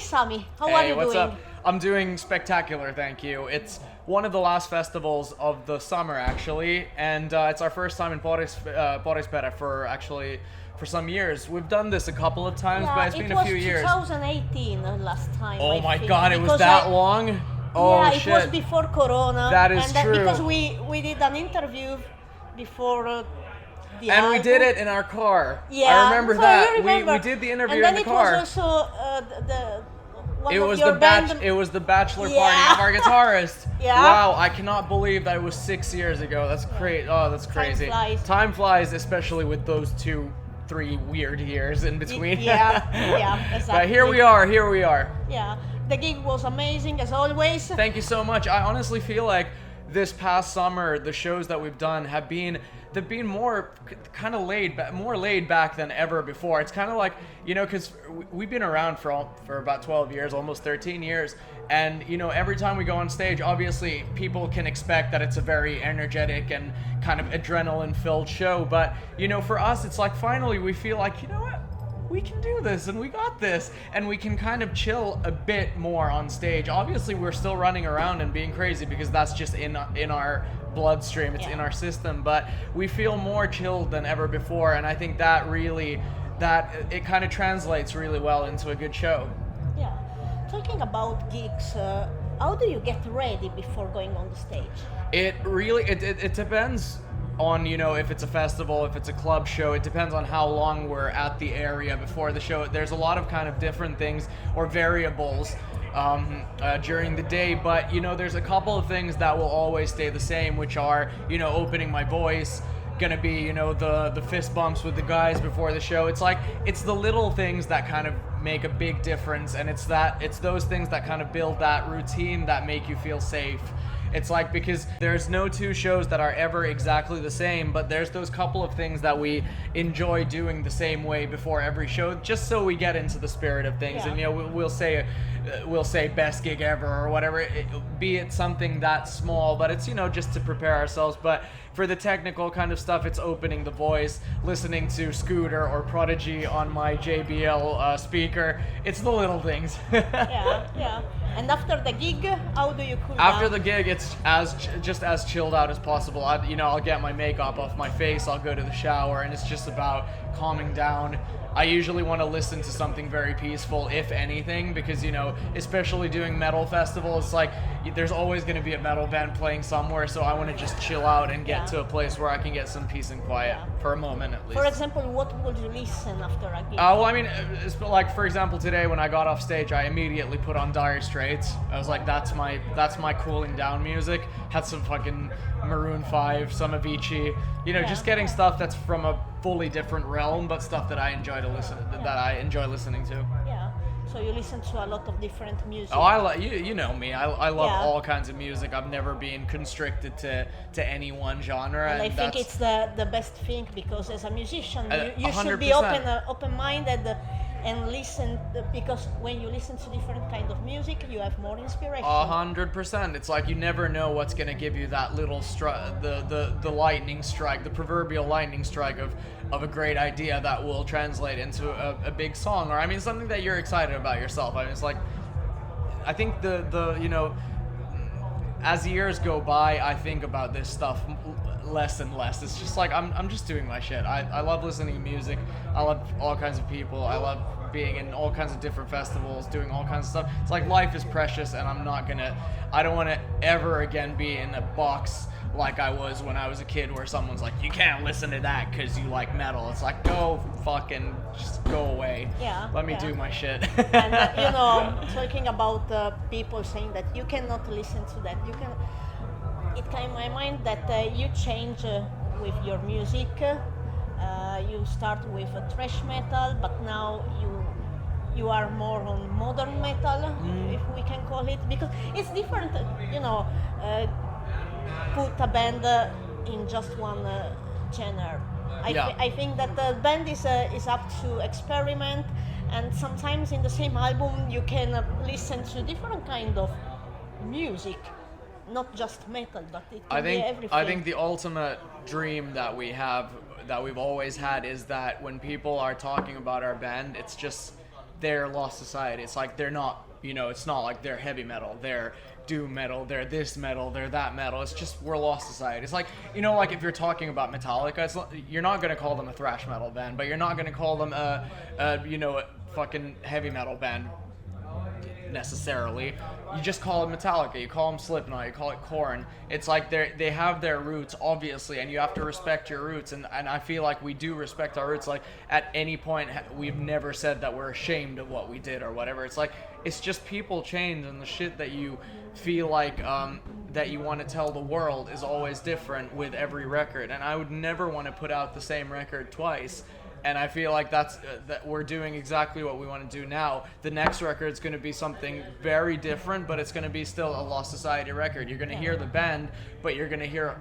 Samy. How are you what's doing? up? I'm doing spectacular, thank you. It's one of the last festivals of the summer, actually, and it's our first time in Porispere for some years. We've done this a couple of times, but it's been a few years. It was 2018 last time. Oh I my think, God, it was that long? Oh yeah, shit. it was before Corona. That is true. Because we did an interview before the And album. we did it in our car. Yeah, I remember so that. you remember. We did the interview and then in the car. it was also one It of was your band. it was the bachelor Yeah. party of our guitarist. Yeah. Wow, I cannot believe that it was 6 years ago. That's great. Oh, that's crazy. flies. Time flies, especially with those 3 weird years in between. Yeah, exactly. But here we are. Yeah, the gig was amazing as always. Thank you so much. I honestly feel like this past summer, the shows that we've done they've been more kind of more laid back than ever before. It's kind of like, because we've been around for about 12 years, almost 13 years. And, every time we go on stage, obviously people can expect that it's a very energetic and kind of adrenaline-filled show. But, for us, it's like finally we feel like, you know what? We can do this and we got this, and we can kind of chill a bit more on stage. Obviously we're still running around and being crazy because that's just in our bloodstream, it's in our system, but we feel more chilled than ever before, and I think that it kind of translates really well into a good show. Yeah. Talking about gigs, how do you get ready before going on the stage? It really it depends on, if it's a festival, if it's a club show. It depends on how long we're at the area before the show. There's a lot of kind of different things or variables during the day, but there's a couple of things that will always stay the same, which are opening my voice, gonna be the fist bumps with the guys before the show. It's the little things that kind of make a big difference, and it's those things that kind of build that routine that make you feel safe. It's like, because there's no two shows that are ever exactly the same, but there's those couple of things that we enjoy doing the same way before every show, just so we get into the spirit of things. Yeah. And we'll say best gig ever or whatever, be it something that small, but it's just to prepare ourselves. But for the technical kind of stuff, it's opening the voice, listening to Scooter or Prodigy on my JBL speaker. It's the little things. Yeah. And after the gig, how do you cool down? After the gig, it's just as chilled out as possible. I'll get my makeup off my face, I'll go to the shower, and it's just about calming down. I usually want to listen to something very peaceful, if anything, because, especially doing metal festivals, like, there's always going to be a metal band playing somewhere, so I want to just chill out and get to a place where I can get some peace and quiet for a moment at least. For example, what would you listen after a gig? Well, I mean, it's like, for example, today when I got off stage, I immediately put on Dire Straits. I was like, that's my cooling down music. Had some fucking Maroon 5, some Avicii, just getting stuff that's from a fully different realm, but stuff that I enjoy listening to. Yeah. So you listen to a lot of different music. Oh, I like you know me. I love all kinds of music. I've never been constricted to any one genre. And I think it's the best thing, because as a musician, you should be 100%. open-minded and listen, because when you listen to different kind of music, you have more inspiration. 100%. It's like you never know what's gonna give you that little the lightning strike, the proverbial lightning strike of a great idea that will translate into a big song, or something that you're excited about yourself. It's like, I think as years go by, I think about this stuff less and less. It's just like I'm just doing my shit. I love listening to music. I love all kinds of people. I love being in all kinds of different festivals, doing all kinds of stuff. It's like, life is precious, and I don't want to ever again be in a box like I was when I was a kid, where someone's like, you can't listen to that because you like metal. It's like, go fucking just go away. Yeah. Let me do my shit. And talking about people saying that you cannot listen to that, it came in my mind that you change with your music. You start with thrash metal, but now you are more on modern metal, if we can call it, because it's different. Put a band in just one genre. I think that the band is up to experiment, and sometimes in the same album you can listen to different kind of music. Not just metal, but it can be everything. I think the ultimate dream that we've always had, is that when people are talking about our band, it's just they're Lost Society. It's like they're not, you know, it's not like they're heavy metal, they're doom metal, they're this metal, they're that metal. It's just we're Lost Society. It's like, you know, like if you're talking about Metallica, you're not gonna call them a thrash metal band, but you're not gonna call them you know, a fucking heavy metal band necessarily. You just call it Metallica, you call them Slipknot, you call it Korn. It's like they have their roots, obviously, and you have to respect your roots, and I feel like we do respect our roots. Like at any point we've never said that we're ashamed of what we did or whatever. It's like, it's just people change, and the shit that you feel like that you want to tell the world is always different with every record, and I would never want to put out the same record twice. And I feel like that we're doing exactly what we want to do now. The next record is going to be something very different, but it's going to be still a Lost Society record. You're going to hear the band, but you're going to hear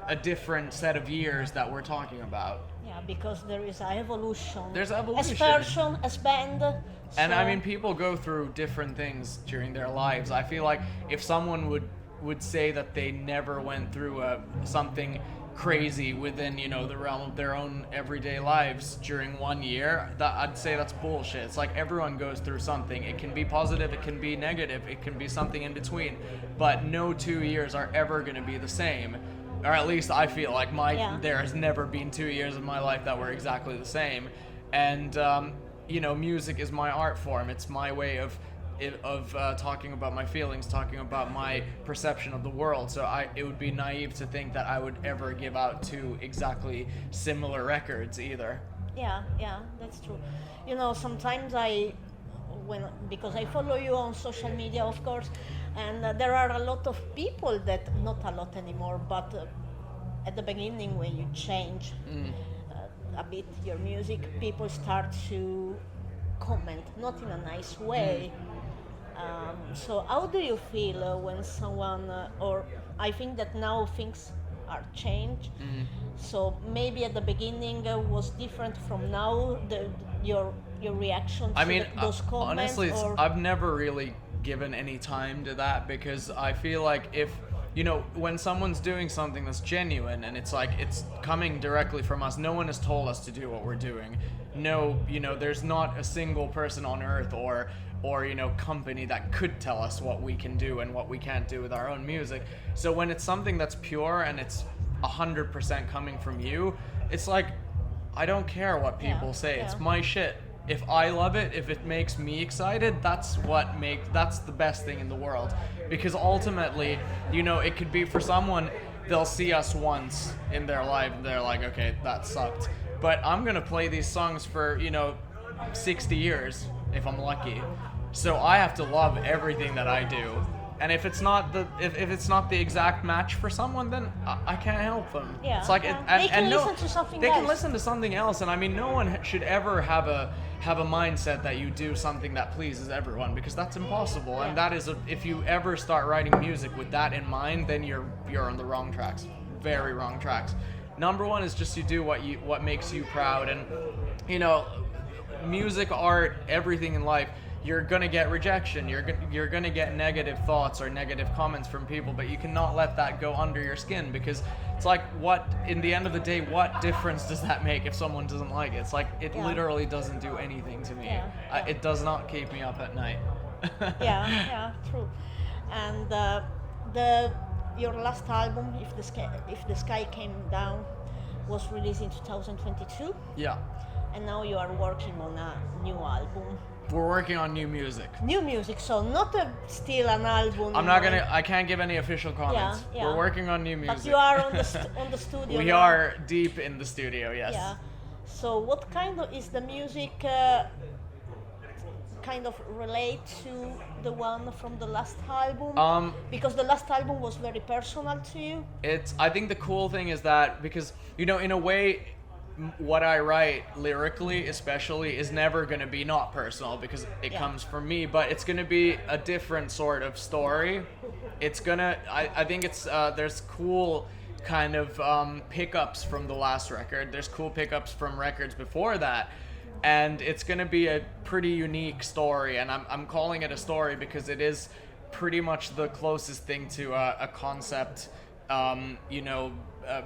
a different set of years that we're talking about. Yeah, because there is an evolution. There's evolution. As person, as band. And I mean, people go through different things during their lives. I feel like if someone would say that they never went through something crazy within, you know, the realm of their own everyday lives during 1 year, that I'd say that's bullshit. It's like everyone goes through something. It can be positive, it can be negative, it can be something in between, but no 2 years are ever going to be the same, or at least I feel like there has never been 2 years of my life that were exactly the same. And you know, music is my art form. It's my way of talking about my feelings, talking about my perception of the world. So it would be naive to think that I would ever give out two exactly similar records either. Yeah, that's true. You know, sometimes because I follow you on social media, of course, and there are a lot of people that, not a lot anymore, but at the beginning when you change a bit your music, people start to comment, not in a nice way. So how do you feel when someone, or I think that now things are changed, so maybe at the beginning was different from now, your reaction to those comments? Honestly, I've never really given any time to that, because I feel like if, you know, when someone's doing something that's genuine and it's like it's coming directly from us, no one has told us to do what we're doing. No, you know, there's not a single person on earth or you know, company that could tell us what we can do and what we can't do with our own music. So when it's something that's pure and it's 100% coming from you, it's like, I don't care what people say. It's my shit. If I love it, if it makes me excited, that's the best thing in the world. Because ultimately, you know, it could be for someone, they'll see us once in their life and they're like, okay, that sucked. But I'm gonna play these songs for, you know, 60 years if I'm lucky. So I have to love everything that I do. And if it's not the exact match for someone, then I can't help them. Yeah, it's like they can listen to something else. They can listen to something else, and I mean, no one should ever have a mindset that you do something that pleases everyone, because that's impossible. And that is if you ever start writing music with that in mind, then you're on the wrong tracks, very wrong tracks. Number one is just you do what makes you proud, and you know, music, art, everything in life. You're gonna get rejection. You're gonna get negative thoughts or negative comments from people, but you cannot let that go under your skin, because it's like, what, in the end of the day, what difference does that make if someone doesn't like it? It's like, it literally doesn't do anything to me. It does not keep me up at night. yeah, true. And your last album, If the Sky Came Down, was released in 2022. Yeah. And now you are working on a new album. We're working on new music. New music, so not still an album. I can't give any official comments. Yeah. We're working on new music. But you are on the studio. We now. are deep in the studio, yes. Yeah. So what kind of is the music kind of relate to the one from the last album? Because the last album was very personal to you. I think the cool thing is that, because, you know, in a way, what I write lyrically especially is never going to be not personal, because it comes from me, but it's going to be a different sort of story. It's gonna, I think it's there's cool kind of pickups from the last record. There's cool pickups from records before that, and it's going to be a pretty unique story, and I'm calling it a story because it is pretty much the closest thing to a concept, you know,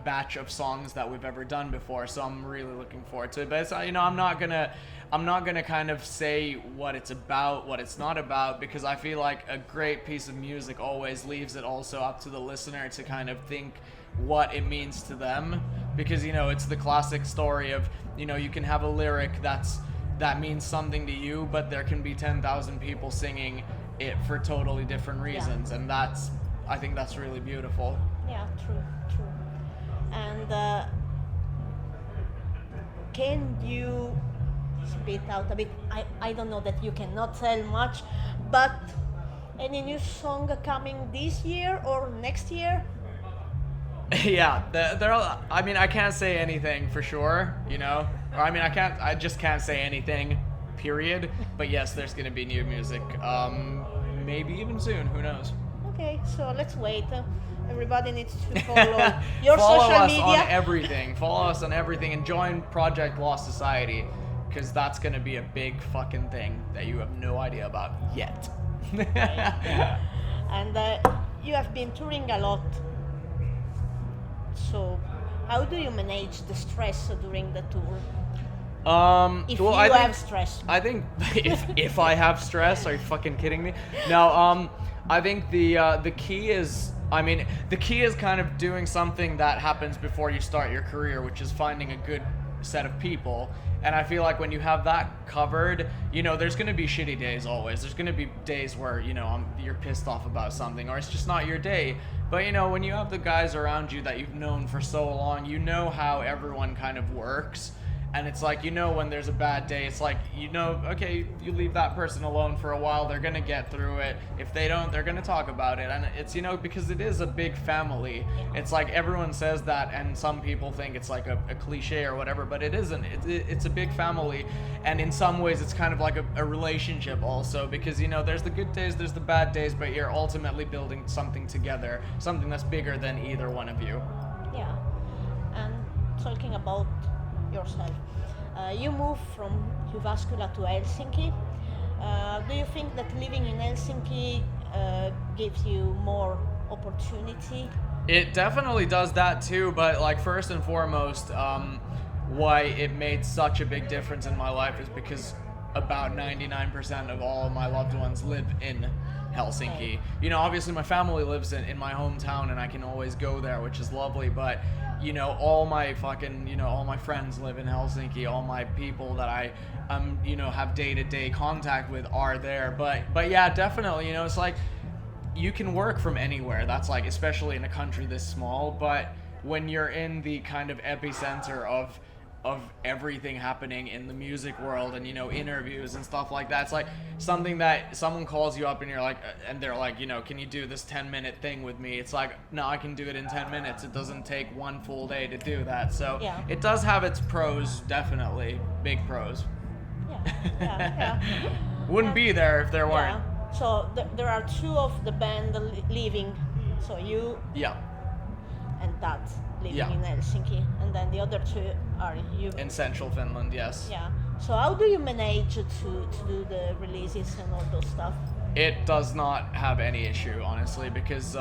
batch of songs that we've ever done before, so I'm really looking forward to it. But it's, I'm not gonna kind of say what it's about, what it's not about, because I feel like a great piece of music always leaves it also up to the listener to kind of think what it means to them, because it's the classic story of you can have a lyric that means something to you, but there can be 10,000 people singing it for totally different reasons, and I think that's really beautiful. Yeah, true. And can you spit out a bit? I don't know that you cannot tell much, but any new song coming this year or next year? Yeah, I can't say anything for sure, or I just can't say anything, period. But yes, there's gonna be new music, maybe even soon, who knows. Okay, so let's wait. Everybody needs to follow your follow social us media. on everything. Follow us on everything and join Project Lost Society, because that's gonna be a big fucking thing that you have no idea about yet. And you have been touring a lot. So, how do you manage the stress during the tour? If you have stress. I think if I have stress, are you fucking kidding me? No, I think the key is, the key is kind of doing something that happens before you start your career, which is finding a good set of people. And I feel like when you have that covered, there's going to be shitty days always. There's going to be days where, you're pissed off about something, or it's just not your day. But, when you have the guys around you that you've known for so long, you know how everyone kind of works. And it's like, when there's a bad day, it's like, okay, you leave that person alone for a while, they're going to get through it. If they don't, they're going to talk about it. And it's, because it is a big family. It's like everyone says that, and some people think it's like a cliche or whatever, but it isn't. It's a big family. And in some ways, it's kind of like a relationship also, because, there's the good days, there's the bad days, but you're ultimately building something together, something that's bigger than either one of you. Yeah. And talking about yourself. You moved from Jyväskylä to Helsinki. Do you think that living in Helsinki gives you more opportunity? It definitely does that too, but like first and foremost, why it made such a big difference in my life is because about 99% of all of my loved ones live in Helsinki. Obviously my family lives in my hometown and I can always go there, which is lovely, but all my fucking, all my friends live in Helsinki, all my people that I have day-to-day contact with are there, but yeah, definitely, it's like, you can work from anywhere, that's like, especially in a country this small, but when you're in the kind of epicenter of everything happening in the music world and interviews and stuff like that, it's like something that someone calls you up and you're like, and they're like, can you do this 10-minute thing with me? It's like, no, I can do it in 10 minutes. It doesn't take one full day to do that. So yeah. It does have its pros, definitely big pros. Yeah. Wouldn't be there if there weren't. Yeah. So there are two of the band leaving, so you and Dad living in Helsinki, and then the other two are you in central Finland. Yes. Yeah. So how do you manage to do the releases and all those stuff? It does not have any issue, honestly, because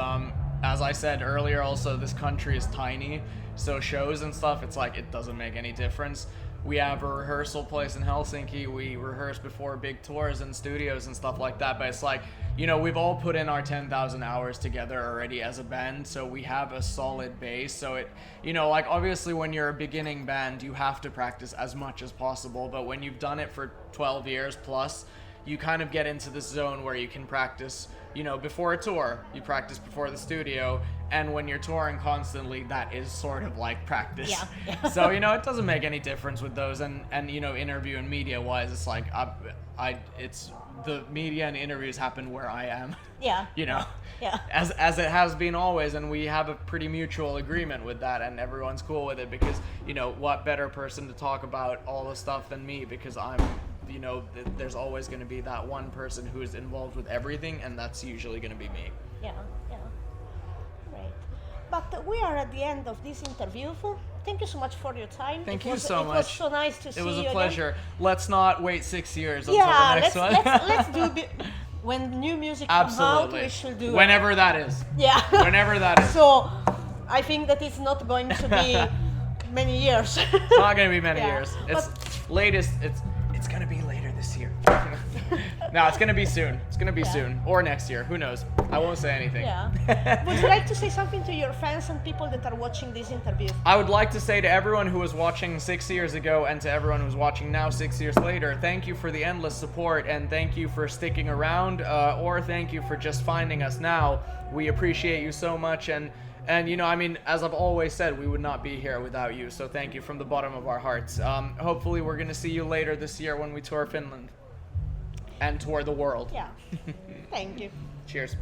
as I said earlier, also this country is tiny, so shows and stuff, it's like it doesn't make any difference. We have a rehearsal place in Helsinki. We rehearse before big tours and studios and stuff like that. But it's like, we've all put in our 10,000 hours together already as a band. So we have a solid base. So it, like obviously when you're a beginning band, you have to practice as much as possible. But when you've done it for 12 years plus, you kind of get into this zone where you can practice, before a tour, you practice before the studio. And when you're touring constantly, that is sort of like practice. Yeah. So, it doesn't make any difference with those. And interview and media wise, it's like, it's the media and interviews happen where I am. Yeah. Yeah. As it has been always. And we have a pretty mutual agreement with that. And everyone's cool with it because, what better person to talk about all the stuff than me, because I'm, there's always going to be that one person who is involved with everything. And that's usually going to be me. Yeah. Great. But we are at the end of this interview. Thank you so much for your time. Thank you so much. It was so nice to see you. It was a pleasure. Let's not wait 6 years until yeah, the next one. let's do when new music comes out, we should do whenever that is. Yeah. Whenever that is. So I think that it's not going to be many years. It's not going to be many Yeah. years. It's latest. It's going to be later this year. No, it's going to be soon. It's going to be Yeah. soon or next year. Who knows? I won't say anything. Yeah. Would you like to say something to your fans and people that are watching this interview? I would like to say to everyone who was watching 6 years ago and to everyone who's watching now 6 years later, thank you for the endless support and thank you for sticking around or thank you for just finding us now. We appreciate you so much and you know, I mean, as I've always said, we would not be here without you. So thank you from the bottom of our hearts. Hopefully we're going to see you later this year when we tour Finland and tour the world. Yeah. Thank you. Cheers.